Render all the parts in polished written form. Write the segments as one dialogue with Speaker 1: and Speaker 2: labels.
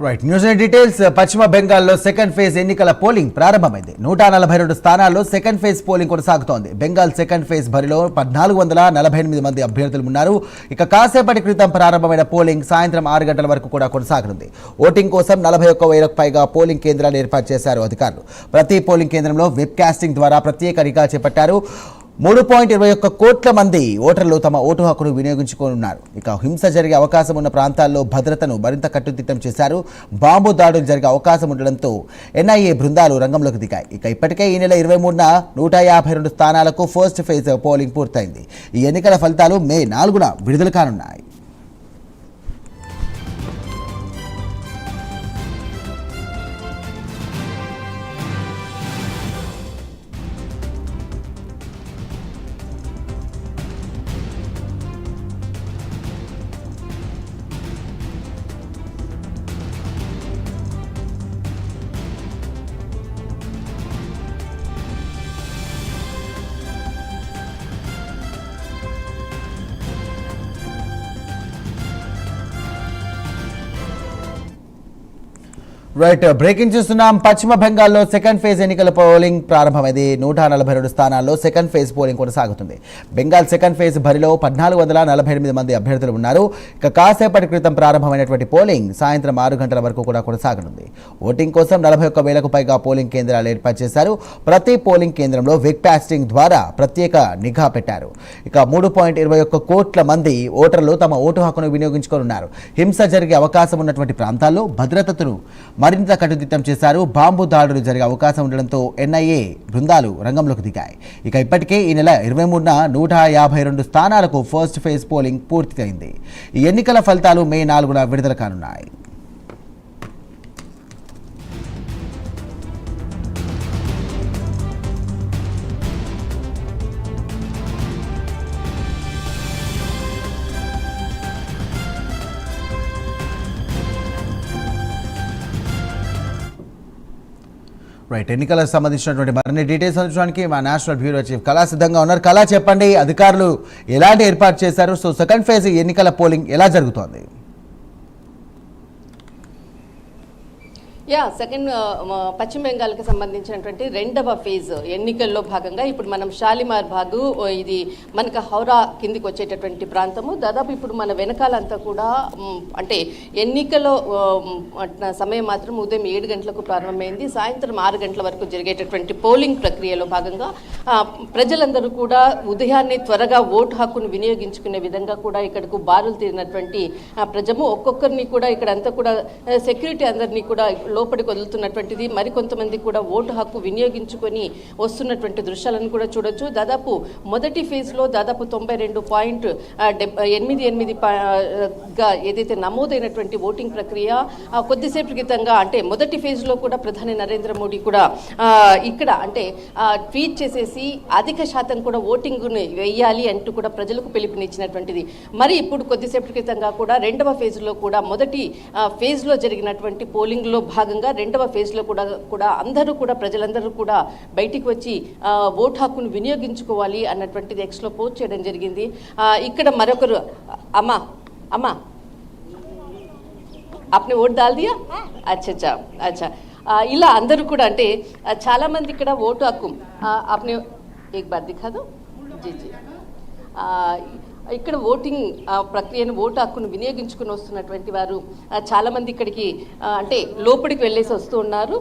Speaker 1: Right news details. పశ్చిమ బెంగాల్లో second phase ఎన్నికల పోలింగ్ ప్రారంభమైంది. 142 స్థానాల్లో సెకండ్ ఫేజ్ పోలింగ్ కొనసాగుతోంది. బెంగాల్ సెకండ్ ఫేజ్ బరిలో 1448 మంది అభ్యర్థులు ఉన్నారు. ఇక కాసేపటి క్రితం ప్రారంభమైన పోలింగ్ సాయంత్రం 6 గంటల వరకు కూడా కొనసాగనుంది. ఓటింగ్ కోసం 41,000కు పైగా పోలింగ్ కేంద్రాలు ఏర్పాటు చేశారు అధికారులు. ప్రతి పోలింగ్ కేంద్రంలో వెబ్ కాస్టింగ్ ద్వారా ప్రత్యేక నిఘా చేపట్టారు. 3.21 కోట్ల మంది ఓటర్లు తమ ఓటు హక్కును వినియోగించుకోనున్నారు. ఇక హింస జరిగే అవకాశం ఉన్న ప్రాంతాల్లో భద్రతను మరింత కట్టుదిట్టం చేశారు. బాంబు దాడులు జరిగే అవకాశం ఉండడంతో ఎన్ఐఏ బృందాలు రంగంలోకి దిగాయి. ఇక ఇప్పటికే ఈ నెల 23న 152 స్థానాలకు ఫస్ట్ ఫేజ్ పోలింగ్ పూర్తయింది. ఈ ఎన్నికల ఫలితాలు మే 4న విడుదల కానున్నాయి. రైట్ బ్రేకింగ్ చూస్తున్నాం. పశ్చిమ బెంగాల్లో సెకండ్ ఫేజ్ ఎన్నికల పోలింగ్ ప్రారంభమైంది. 142 స్థానాల్లో సెకండ్ ఫేజ్ పోలింగ్ కొనసాగుతుంది. బెంగాల్ సెకండ్ ఫేజ్ బరిలో 1448 మంది అభ్యర్థులు ఉన్నారు. ఇక కాసేపటి క్రితం ప్రారంభమైనటువంటి పోలింగ్ సాయంత్రం 6 గంటల వరకు కూడా కొనసాగనుంది. ఓటింగ్ కోసం 41,000కు పైగా పోలింగ్ కేంద్రాలు ఏర్పాటు చేశారు. ప్రతి పోలింగ్ కేంద్రంలో వెబ్ కాస్టింగ్ ద్వారా ప్రత్యేక నిఘా పెట్టారు. ఇక 3.21 కోట్ల మంది ఓటర్లు తమ ఓటు హక్కును వినియోగించుకోనున్నారు. హింస జరిగే అవకాశం ఉన్నటువంటి ప్రాంతాల్లో భద్రతను మరింత కట్టుదిట్టం చేశారు. బాంబు దాడులు జరిగే అవకాశం ఉండడంతో ఎన్ఐఏ బృందాలు రంగంలోకి దిగాయి. ఇక ఇప్పటికే ఈ నెల 23న 152 స్థానాలకు ఫస్ట్ ఫేజ్ పోలింగ్ పూర్తయింది. ఈ ఎన్నికల ఫలితాలు మే 4న విడుదల కానున్నాయి. రైట్ ఎన్నికలకు సంబంధించినటువంటి మరిన్ని డీటెయిల్స్ అందించడానికి మా నేషనల్ బ్యూరో చీఫ్ కళా సిద్ధంగా ఉన్నారు. కళా, చెప్పండి, అధికారులు ఎలాంటి ఏర్పాటు చేశారు? సో సెకండ్ ఫేజ్ ఎన్నికల పోలింగ్ ఎలా జరుగుతోంది?
Speaker 2: సెకండ్ పశ్చిమ బెంగాల్కి సంబంధించినటువంటి రెండవ ఫేజ్ ఎన్నికల్లో భాగంగా ఇప్పుడు మనం షాలిమార్ బాగు, ఇది మనకు హౌరా కిందికి వచ్చేటటువంటి ప్రాంతము. దాదాపు ఇప్పుడు మన వెనకాలంతా కూడా అంటే ఎన్నికల సమయం మాత్రం ఉదయం 7 గంటలకు ప్రారంభమైంది. సాయంత్రం 6 గంటల వరకు జరిగేటటువంటి పోలింగ్ ప్రక్రియలో భాగంగా ప్రజలందరూ కూడా ఉదయాన్నే త్వరగా ఓటు హక్కును వినియోగించుకునే విధంగా కూడా ఇక్కడకు బారులు తీరినటువంటి ప్రజము ఒక్కొక్కరిని కూడా ఇక్కడంతా కూడా సెక్యూరిటీ అందరినీ కూడా లోపలికి వదులుతున్నటువంటిది. మరికొంతమంది కూడా ఓటు హక్కు వినియోగించుకొని వస్తున్నటువంటి దృశ్యాలను కూడా చూడొచ్చు. దాదాపు మొదటి ఫేజ్లో దాదాపు 92.88గా ఏదైతే నమోదైనటువంటి ఓటింగ్ ప్రక్రియ కొద్దిసేపు క్రితంగా అంటే మొదటి ఫేజ్లో కూడా ప్రధాని నరేంద్ర మోడీ కూడా ఇక్కడ అంటే ట్వీట్ చేసేసి అధిక శాతం కూడా ఓటింగ్ను వేయాలి అంటూ కూడా ప్రజలకు పిలుపునిచ్చినటువంటిది. మరి ఇప్పుడు కొద్దిసేపు క్రితంగా కూడా రెండవ ఫేజ్లో కూడా మొదటి ఫేజ్లో జరిగినటువంటి పోలింగ్లో భాగంగా రెండవ ఫేజ్లో కూడా అందరూ కూడా ప్రజలందరూ కూడా బయటికి వచ్చి ఓటు హక్కును వినియోగించుకోవాలి అన్నటువంటిది ఎక్స్లో పోస్ట్ చేయడం జరిగింది. ఇక్కడ మరొకరు అమ్మా आपने वोट डाल दिया? अच्छा ఇలా అందరూ కూడా అంటే చాలా మంది ఇక్కడ ఓటు హక్కు आपने एक बार दिखा दो जी ఇక్కడ ఓటింగ్ ప్రక్రియను ఓటు హక్కును వినియోగించుకుని వస్తున్నటువంటి వారు చాలామంది ఇక్కడికి అంటే లోపలికి వెళ్ళేసి వస్తూ ఉన్నారు.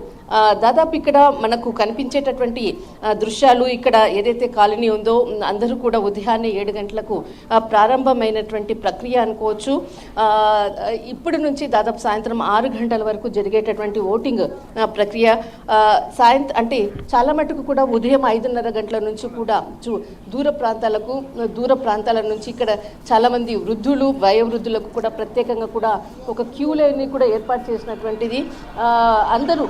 Speaker 2: దాదాపు ఇక్కడ మనకు కనిపించేటటువంటి దృశ్యాలు ఇక్కడ ఏదైతే కాలనీ ఉందో అందరూ కూడా ఉదయాన్నే 7 గంటలకు ప్రారంభమైనటువంటి ప్రక్రియ అనుకోవచ్చు. ఇప్పటి నుంచి దాదాపు సాయంత్రం 6 గంటల వరకు జరిగేటటువంటి ఓటింగ్ ప్రక్రియ అంటే చాలా మటుకు కూడా ఉదయం 5:30 గంటల నుంచి కూడా దూర ప్రాంతాల నుంచి ఇక్కడ చాలా మంది వృద్ధులు వయోవృద్ధులకు కూడా ప్రత్యేకంగా కూడా ఒక క్యూ లైన్ ని కూడా ఏర్పాటు చేసినటువంటిది. అందరూ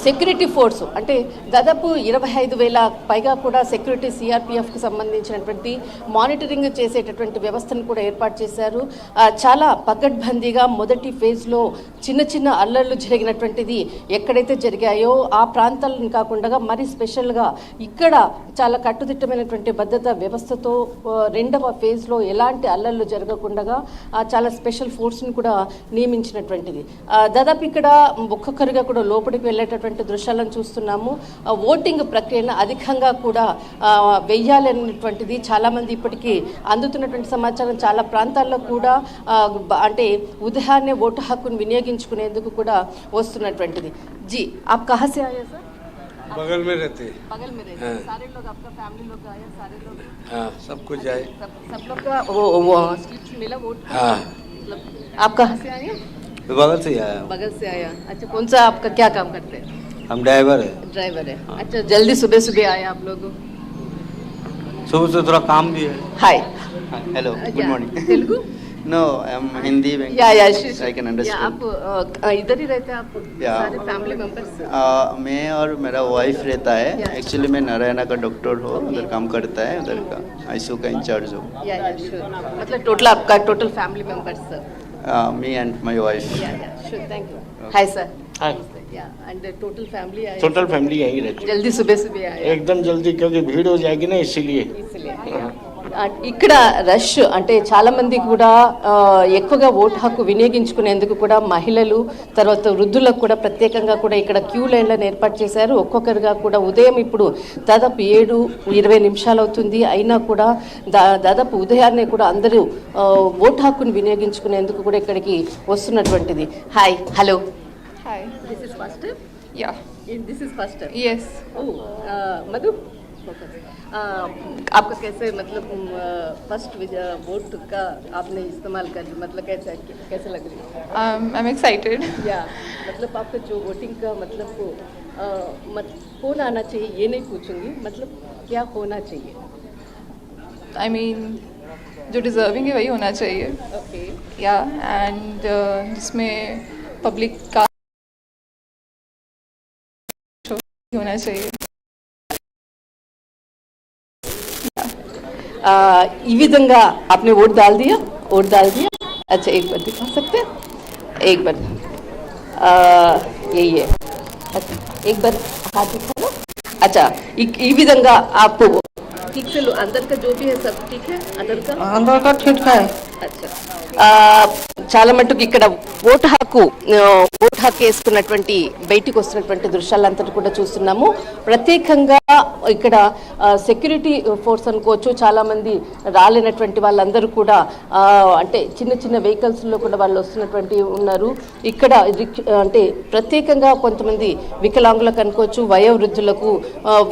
Speaker 2: సెక్యూరిటీ ఫోర్స్ అంటే దాదాపు 25,000 పైగా కూడా సెక్యూరిటీ సిఆర్పిఎఫ్కి సంబంధించినటువంటి మానిటరింగ్ చేసేటటువంటి వ్యవస్థను కూడా ఏర్పాటు చేశారు. చాలా పకడ్బందీగా మొదటి ఫేజ్లో చిన్న చిన్న అల్లర్లు జరిగినటువంటిది ఎక్కడైతే జరిగాయో ఆ ప్రాంతాలను కాకుండా మరి స్పెషల్గా ఇక్కడ చాలా కట్టుదిట్టమైనటువంటి భద్రతా వ్యవస్థతో రెండవ ఫేజ్లో ఎలాంటి అల్లర్లు జరగకుండా చాలా స్పెషల్ ఫోర్స్ని కూడా నియమించినటువంటిది. దాదాపు ఇక్కడ ఒక్కొక్కరిగా కూడా లోపలికి వెళ్ళేటటువంటి దృశ్యాలను చూస్తున్నాము. ఓటింగ్ ప్రక్రియను అధికంగా కూడా వెయ్యాలనేటువంటిది చాలామంది ఇప్పటికీ అందుతున్నటువంటి సమాచారం చాలా ప్రాంతాల్లో కూడా అంటే ఉదయాన్నే ఓటు హక్కును వినియోగించుకునేందుకు కూడా వస్తున్నటువంటిది. జీ ఆప్ కహా సే ఆయా సార్?
Speaker 3: बगल में रहते हैं।
Speaker 2: बगल में रहते हैं। सारे लोग आपका फैमिली लोग आए, सारे लोग
Speaker 3: हाँ, सब कुछ जाए।
Speaker 2: सब लोग का वो स्लिप मिला वोट?
Speaker 3: हाँ,
Speaker 2: मतलब आप कहाँ से आए?
Speaker 3: बगल से ही आया हूँ।
Speaker 2: बगल से आया। अच्छा, कौन सा आपका क्या काम करते हैं?
Speaker 3: हम ड्राइवर है।
Speaker 2: ड्राइवर है। अच्छा, जल्दी सुबह सुबह आए आप लोग?
Speaker 3: सुबह से थोड़ा काम भी है।
Speaker 2: हाय।
Speaker 4: Hello, good morning.
Speaker 2: Telugu?
Speaker 4: No, I'm Hindi.
Speaker 2: या
Speaker 4: I can understand.
Speaker 2: आप इधर ही रहते हैं आप?
Speaker 4: Yeah.
Speaker 2: सारे फैमिली मेंबर्स?
Speaker 4: मैं और मेरा वाइफ रहता है.
Speaker 2: Yeah.
Speaker 4: एक्चुअली मैं नारायणा का डॉक्टर हूँ, उधर काम करता है, उधर का आईसीयू का इंचार्ज हूँ.
Speaker 2: या श्योर. मतलब टोटल आपका total family members sir?
Speaker 4: Me and my wife.
Speaker 2: Yeah sure, thank you. Hi sir.
Speaker 5: हाँ,
Speaker 2: या एंड टोटल फैमिली आए?
Speaker 5: टोटल फैमिली यहीं रहती
Speaker 2: जल्दी सुबह सुबह आए?
Speaker 5: है एकदम जल्दी, क्योंकि भीड़ हो जाएगी ना इसीलिए.
Speaker 2: ఇక్కడ రష్ అంటే చాలా మంది కూడా ఎక్కువగా ఓటు హక్కు వినియోగించుకునేందుకు కూడా మహిళలు తర్వాత వృద్ధులకు కూడా ప్రత్యేకంగా కూడా ఇక్కడ క్యూ లైన్లను ఏర్పాటు చేశారు. ఒక్కొక్కరుగా కూడా ఉదయం ఇప్పుడు దాదాపు 7:20 అవుతుంది. అయినా కూడా దాదాపు ఉదయాన్నే కూడా అందరూ ఓటు హక్కును వినియోగించుకునేందుకు కూడా ఇక్కడికి వస్తున్నటువంటిది. Hi, hello.
Speaker 6: Hi.
Speaker 2: This is first time?
Speaker 6: Yeah.
Speaker 2: This is first time?
Speaker 6: Yes.
Speaker 2: Madhu आपका कैसे मतलब फर्स्ट वोट का आपने इस्तेमाल कर मतलब कैसे लग रही है?
Speaker 6: I'm excited.
Speaker 2: या मतलब आपका जो वोटिंग का मतलब कौन आना चाहिए ये नहीं पूछूंगी, मतलब क्या होना चाहिए?
Speaker 6: I mean, जो डिजर्विंग है वही होना चाहिए.
Speaker 2: ओके.
Speaker 6: या एंड जिसमें पब्लिक का होना चाहिए.
Speaker 2: ఈ విధంగా आपने वोट डाल दिया? वोट डाल दिया? अच्छा, एक बार दिखा सकते हैं? एक बार यही है. अच्छा, एक बार हाथ दिखा लो. अच्छा, ఈ విధంగా आप ठीक से लो. अंदर का जो भी है सब ठीक है? अंदर का ठीक है. अच्छा, చాలా మటుకు ఇక్కడ ఓటు హక్కు వేసుకున్నటువంటి బయటికి వస్తున్నటువంటి దృశ్యాలంతా కూడా చూస్తున్నాము. ప్రత్యేకంగా ఇక్కడ సెక్యూరిటీ ఫోర్స్ అనుకోవచ్చు, చాలా మంది రాలేనటువంటి వాళ్ళందరూ కూడా అంటే చిన్న చిన్న వెహికల్స్లో కూడా వాళ్ళు వస్తున్నటువంటి ఉన్నారు. ఇక్కడ అంటే ప్రత్యేకంగా కొంతమంది వికలాంగులకు అనుకోవచ్చు, వయోవృద్ధులకు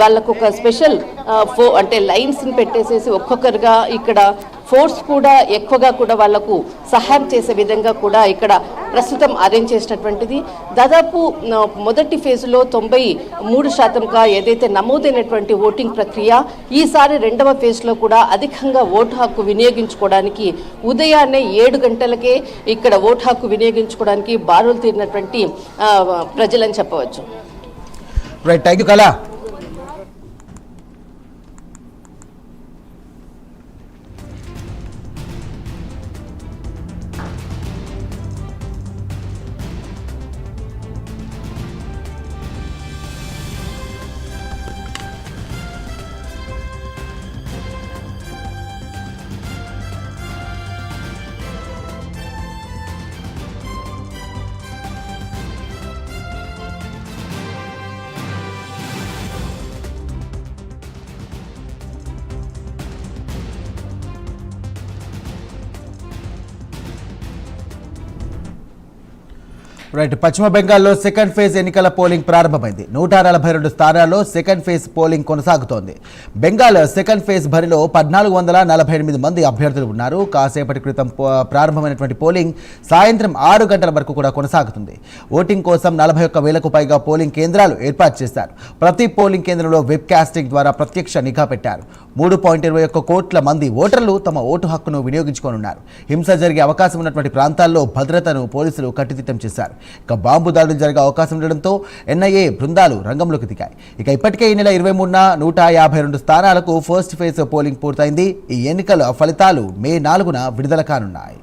Speaker 2: వాళ్ళకు ఒక స్పెషల్ అంటే లైన్స్ని పెట్టేసేసి ఒక్కొక్కరుగా ఇక్కడ ఫోర్స్ కూడా ఎక్కువగా కూడా వాళ్లకు సహాయం చేసే విధంగా కూడా ఇక్కడ ప్రస్తుతం అరేంజ్ చేసినటువంటిది. దాదాపు మొదటి ఫేజ్లో 93%గా ఏదైతే నమోదైనటువంటి ఓటింగ్ ప్రక్రియ, ఈసారి రెండవ ఫేజ్లో కూడా అధికంగా ఓటు హక్కు వినియోగించుకోవడానికి ఉదయాన్నే 7 గంటలకే ఇక్కడ ఓటు హక్కు వినియోగించుకోవడానికి బారులు తీరినటువంటి ప్రజలని చెప్పవచ్చు.
Speaker 1: రైట్, థ్యాంక్ యూ కళా. రైట్, పశ్చిమ బెంగాల్లో సెకండ్ ఫేజ్ ఎన్నికల పోలింగ్ ప్రారంభమైంది. 142 స్థానాల్లో సెకండ్ ఫేజ్ పోలింగ్ కొనసాగుతోంది. బెంగాల్ సెకండ్ ఫేజ్ బరిలో 1448 మంది అభ్యర్థులు ఉన్నారు. కాసేపటి క్రితం ప్రారంభమైనటువంటి పోలింగ్ సాయంత్రం 6 గంటల వరకు కూడా కొనసాగుతుంది. ఓటింగ్ కోసం 41,000కు పైగా పోలింగ్ కేంద్రాలు ఏర్పాటు చేశారు. ప్రతి పోలింగ్ కేంద్రంలో వెబ్ కాస్టింగ్ ద్వారా ప్రత్యక్ష నిఘా పెట్టారు. 3.21 కోట్ల మంది ఓటర్లు తమ ఓటు హక్కును వినియోగించుకోనున్నారు. హింస జరిగే అవకాశం ఉన్నటువంటి ప్రాంతాల్లో భద్రతను పోలీసులు కట్టుదిట్టం చేశారు. ఇక బాంబు దాడులు జరిగే అవకాశం ఉండడంతో ఎన్ఐఏ బృందాలు రంగంలోకి దిగాయి. ఇక ఇప్పటికే ఈ నెల 23న 152 స్థానాలకు ఫస్ట్ ఫేజ్ పోలింగ్ పూర్తయింది. ఈ ఎన్నికల ఫలితాలు మే 4న విడుదల కానున్నాయి.